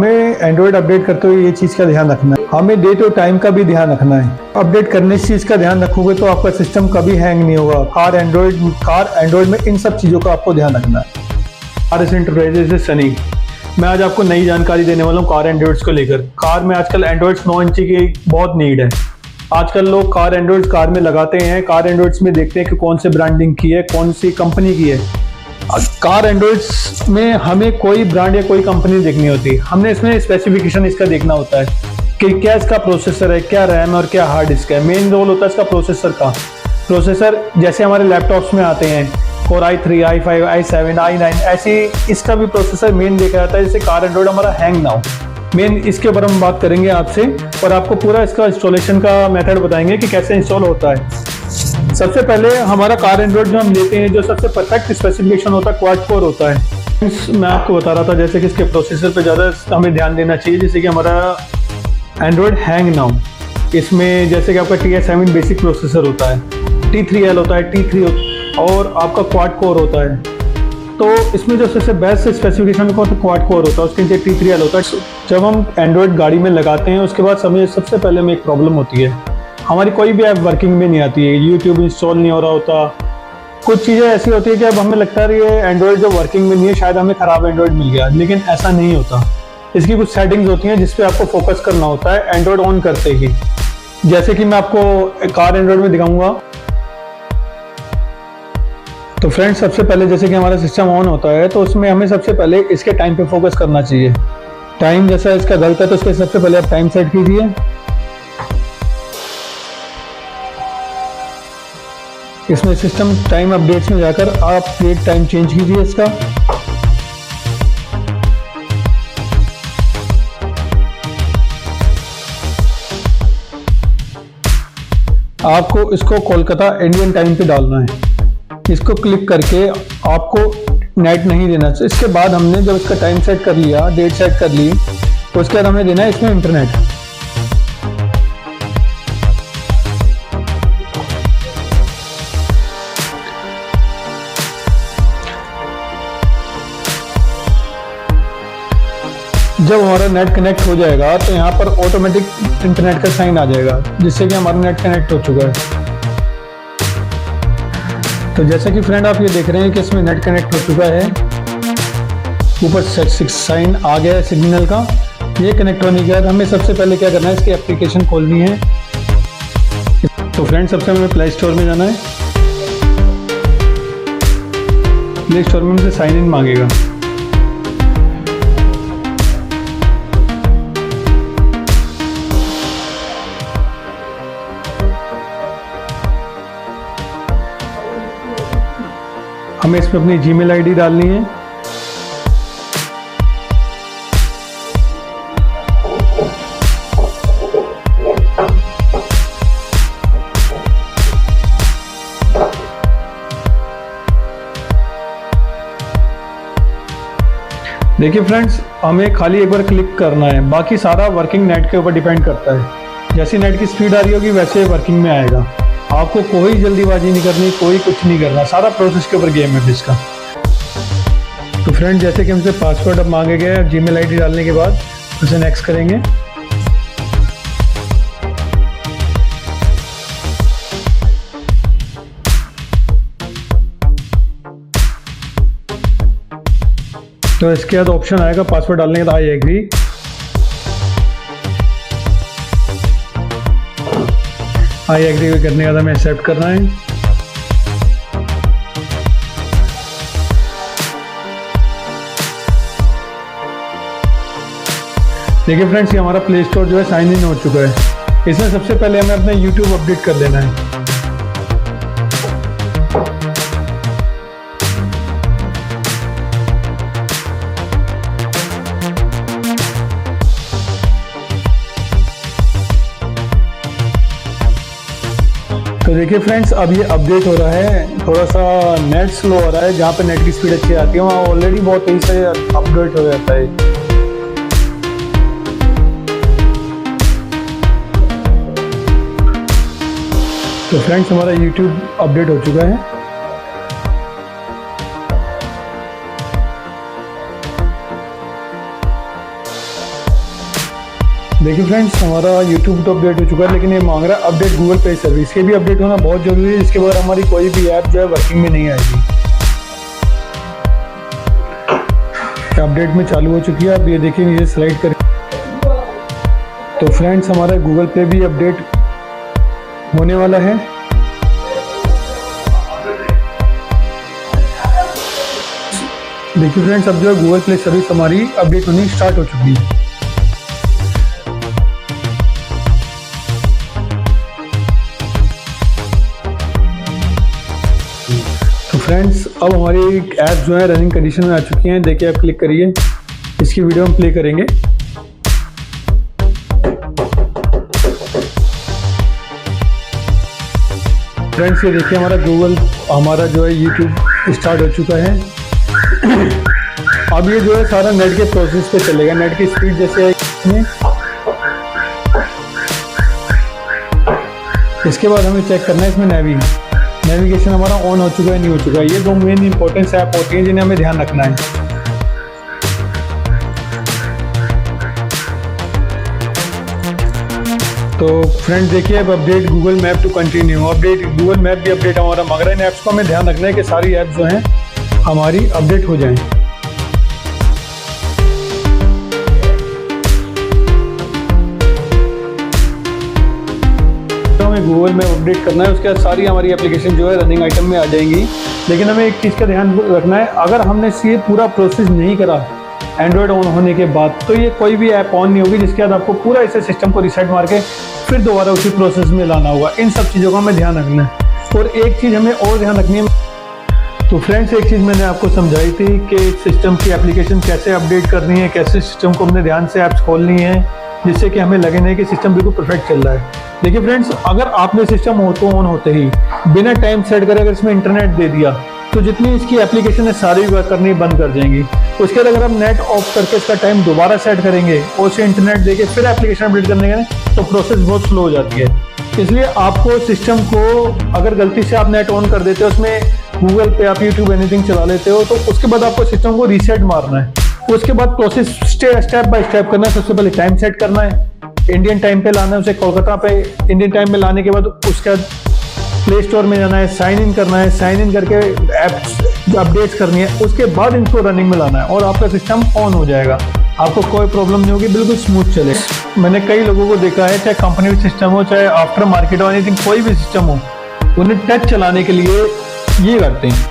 हमें Android update करते हुए ये चीज़ का ध्यान रखना है, हमें डेट और टाइम का भी ध्यान रखना है। अपडेट करने इस चीज़ का ध्यान रखोगे तो आपका सिस्टम कभी हैंग नहीं होगा। कार एंड्रॉयड में इन सब चीज़ों का आपको ध्यान रखना है। RS एंटरप्राइजेज से सनी, मैं आज आपको नई जानकारी देने वाला हूँ कार एंड्रॉयड्स को लेकर। कार में आजकल एंड्रॉयड्स 9 इंची की बहुत नीड है। आजकल लोग कार एंड्रॉयड्स कार में लगाते हैं, कार एंड्रॉयड्स में देखते हैं कि कौन से ब्रांडिंग की है, कौन सी कंपनी की है। कार एंड्रॉयड्स में हमें कोई ब्रांड या कोई कंपनी देखनी होती, हमने इसमें स्पेसिफिकेशन इसका देखना होता है कि क्या इसका प्रोसेसर है, क्या रैम और क्या हार्ड डिस्क है। मेन रोल होता है इसका प्रोसेसर का। प्रोसेसर जैसे हमारे लैपटॉप्स में आते हैं Core i3, i5, i7, i9, ऐसी इसका भी प्रोसेसर मेन देखा जाता है जिससे कार एंड्रॉयड हमारा हैंग ना हो। मेन इसके ऊपर हम बात करेंगे आपसे और आपको पूरा इसका इंस्टॉलेशन का मेथड बताएंगे कि कैसे इंस्टॉल होता है। सबसे पहले हमारा कार एंड्रॉयड जो हम लेते हैं, जो सबसे परफेक्ट स्पेसिफिकेशन होता है क्वाड कोर होता है। मैं आपको बता रहा था जैसे कि इसके प्रोसेसर पे ज़्यादा हमें ध्यान देना चाहिए जिससे कि हमारा एंड्रॉयड हैंग ना हो। इसमें जैसे कि आपका TS7 बेसिक प्रोसेसर होता है, T3L होता है, T3 और आपका क्वाड कोर होता है। तो इसमें जो सबसे बेस्ट स्पेसिफिकेशन का क्वाड कोर होता है, उसके नीचे T3L होता है। जब हम एंड्रॉयड गाड़ी में लगाते हैं उसके बाद सबसे पहले में एक प्रॉब्लम होती है, हमारी कोई भी ऐप वर्किंग में नहीं आती है, यूट्यूब इंस्टॉल नहीं हो रहा होता। कुछ चीज़ें ऐसी होती है कि अब हमें लगता है ये एंड्रॉयड जो वर्किंग में नहीं है, शायद हमें ख़राब एंड्रॉयड मिल गया, लेकिन ऐसा नहीं होता। इसकी कुछ सेटिंग्स होती हैं जिस पे आपको फोकस करना होता है एंड्रॉयड ऑन करते ही। जैसे कि मैं आपको कार एंड्रॉयड में दिखाऊंगा। तो फ्रेंड्स, सबसे पहले जैसे कि हमारा सिस्टम ऑन होता है तो उसमें हमें सबसे पहले इसके टाइम पे फोकस करना चाहिए। टाइम जैसा इसका गलत है तो इसके सबसे पहले आप टाइम सेट कीजिए। इसमें सिस्टम टाइम अपडेट्स में जाकर आप एक टाइम चेंज कीजिए इसका। आपको इसको कोलकाता इंडियन टाइम पे डालना है। इसको क्लिक करके आपको नेट नहीं देना चाहिए। इसके बाद हमने जब इसका टाइम सेट कर लिया, डेट सेट कर ली, तो उसके बाद हमें देना है इसमें इंटरनेट। जब हमारा नेट कनेक्ट हो जाएगा तो यहाँ पर ऑटोमेटिक इंटरनेट का साइन आ जाएगा जिससे कि हमारा नेट कनेक्ट हो चुका है। तो जैसे कि फ्रेंड आप ये देख रहे हैं कि इसमें नेट कनेक्ट हो चुका है, ऊपर साइन आ गया है सिग्नल का। ये कनेक्ट होने के बाद हमें सबसे पहले क्या करना है, इसकी एप्लीकेशन खोलनी है। तो फ्रेंड, सबसे हमें प्ले स्टोर में जाना है। प्ले स्टोर में हमसे साइन इन मांगेगा। हमें इसमें अपनी जीमेल आईडी डालनी है। देखिए फ्रेंड्स, हमें खाली एक बार क्लिक करना है, बाकी सारा वर्किंग नेट के ऊपर डिपेंड करता है। जैसी नेट की स्पीड आ रही होगी वैसे वर्किंग में आएगा। आपको कोई जल्दीबाजी नहीं करनी, कोई कुछ नहीं करना, सारा प्रोसेस के ऊपर गेम है इसका। तो फ्रेंड, जैसे कि हमसे पासवर्ड अब मांगे गए, जीमेल आईडी डालने के बाद उसे नेक्स्ट करेंगे। तो इसके बाद ऑप्शन आएगा पासवर्ड डालने के बाद आई एग्री। आई एग्री करने के बाद हमें एक्सेप्ट करना है। देखिए फ्रेंड्स, ये हमारा प्ले स्टोर जो है साइन इन हो चुका है। इसमें सबसे पहले हमें अपना यूट्यूब अपडेट कर लेना है। तो देखिए फ्रेंड्स, अब ये अपडेट हो रहा है। थोड़ा सा नेट स्लो हो रहा है, जहाँ पे नेट की स्पीड अच्छी आती है वहाँ ऑलरेडी बहुत तेजी से अपडेट हो जाता है। तो फ्रेंड्स, हमारा YouTube अपडेट हो चुका है। देखिए फ्रेंड्स, हमारा YouTube तो अपडेट हो चुका है, लेकिन ये मांग रहा है अपडेट गूगल पे सर्विस। ये भी अपडेट होना बहुत जरूरी है, इसके बगैर हमारी कोई भी ऐप जो है वर्किंग में नहीं आएगी। अपडेट में चालू हो चुकी है। अब ये देखिए नीचे स्लाइड कर, तो फ्रेंड्स हमारा गूगल पे भी अपडेट होने वाला है। देखिए फ्रेंड्स, अब जो है गूगल प्ले सर्विस हमारी अपडेट होनी स्टार्ट हो चुकी है। तो फ्रेंड्स, अब हमारी ऐप जो है रनिंग कंडीशन में आ चुकी हैं। देखिए, आप क्लिक करिए, इसकी वीडियो हम प्ले करेंगे। फ्रेंड्स, ये देखिए हमारा जो है YouTube स्टार्ट हो चुका है। अब ये जो है सारा नेट के प्रोसेस पे चलेगा। नेट की स्पीड जैसे है इसमें, इसके बाद हमें चेक करना है इसमें नेविगेशन हमारा ऑन हो चुका है नहीं हो चुका है। ये दो मेन इंपॉर्टेंस ऐप होती हैं जिन्हें हमें ध्यान रखना है। तो फ्रेंड्स देखिए, अब update Google map to continue. Update Google map भी अपडेट हमारा मांग रहा है। इन ऐप्स को हमें ध्यान रखना है कि सारी ऐप्स जो हैं हमारी अपडेट हो जाएं। तो हमें गूगल मैप अपडेट करना है, उसके बाद सारी हमारी एप्लीकेशन जो है रनिंग आइटम में आ जाएंगी। लेकिन हमें एक चीज़ का ध्यान रखना है, अगर हमने ये पूरा प्रोसेस नहीं करा एंड्रॉयड ऑन होने के बाद, तो ये कोई भी ऐप ऑन नहीं होगी, जिसके बाद आपको पूरा इसे सिस्टम को रीसेट मार के फिर दोबारा उसी प्रोसेस में लाना होगा। इन सब चीज़ों का हमें ध्यान रखना है। और एक चीज़ हमें और ध्यान रखनी है। तो फ्रेंड्स, एक चीज़ मैंने आपको समझाई थी कि सिस्टम की एप्लीकेशन कैसे अपडेट करनी है, कैसे सिस्टम को हमने ध्यान से ऐप्स खोलनी है, जिससे कि हमें लगे नहीं कि सिस्टम बिल्कुल परफेक्ट चल रहा है। देखिए फ्रेंड्स, अगर आपने सिस्टम ऑन होते ही बिना टाइम सेट करे अगर इसमें इंटरनेट दे दिया, तो जितनी इसकी एप्लीकेशन है सारी वर्क करनी बंद कर जाएंगी। उसके बाद अगर हम नेट ऑफ करके इसका टाइम दोबारा सेट करेंगे और उसे इंटरनेट देके फिर एप्लीकेशन अपडेट करने के, तो प्रोसेस बहुत स्लो हो जाती है। इसलिए आपको सिस्टम को, अगर गलती से आप नेट ऑन कर देते हो, उसमें गूगल पे आप यूट्यूब एनीथिंग चला लेते हो, तो उसके बाद आपको सिस्टम को रीसेट मारना है। उसके बाद प्रोसेस स्टेप बाय स्टेप करना है। सबसे पहले टाइम सेट करना है, इंडियन टाइम पे लाना है उसे, कोलकाता पे इंडियन टाइम में लाने के बाद उसका प्ले स्टोर में जाना है, साइन इन करना है, साइन इन करके ऐप्स अपडेट्स करनी है, उसके बाद इनको रनिंग में लाना है और आपका सिस्टम ऑन हो जाएगा। आपको कोई प्रॉब्लम नहीं होगी, बिल्कुल स्मूथ चले। मैंने कई लोगों को देखा है, चाहे कंपनी सिस्टम हो, चाहे आफ्टर मार्केट हो, एनीथिंग कोई भी सिस्टम हो, उन्हें टच चलाने के लिए ये करते हैं।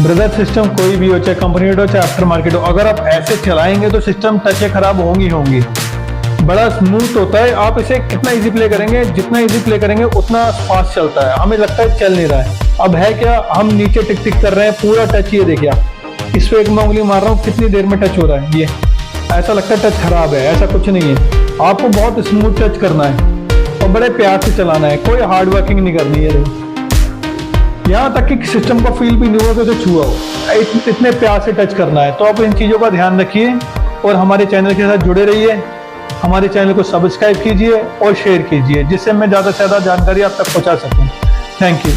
ब्रदर, सिस्टम कोई भी हो, चाहे कंपनी हो चाहे आफ्टर मार्केट हो, अगर आप ऐसे चलाएंगे तो सिस्टम टचें खराब होंगी। बड़ा स्मूथ होता है। आप इसे कितना इजी प्ले करेंगे, जितना इजी प्ले करेंगे उतना फास्ट चलता है। हमें लगता है चल नहीं रहा है, अब है क्या, हम नीचे टिक टिक कर रहे हैं, पूरा टच। ये देखिए, इस पे एक मैं उंगली मार रहा हूँ, कितनी देर में टच हो रहा है। ये ऐसा लगता है टच खराब है, ऐसा कुछ नहीं है। आपको बहुत स्मूथ टच करना है और बड़े प्यार से चलाना है, कोई हार्ड वर्किंग नहीं करनी है। यहाँ तक कि सिस्टम का फील भी नहीं होगा तो छुआ हो, इतने प्यार से टच करना है। तो आप इन चीज़ों का ध्यान रखिए और हमारे चैनल के साथ जुड़े रहिए। हमारे चैनल को सब्सक्राइब कीजिए और शेयर कीजिए, जिससे मैं ज़्यादा से ज़्यादा जानकारी आप तक पहुँचा सकूँ। Thank you.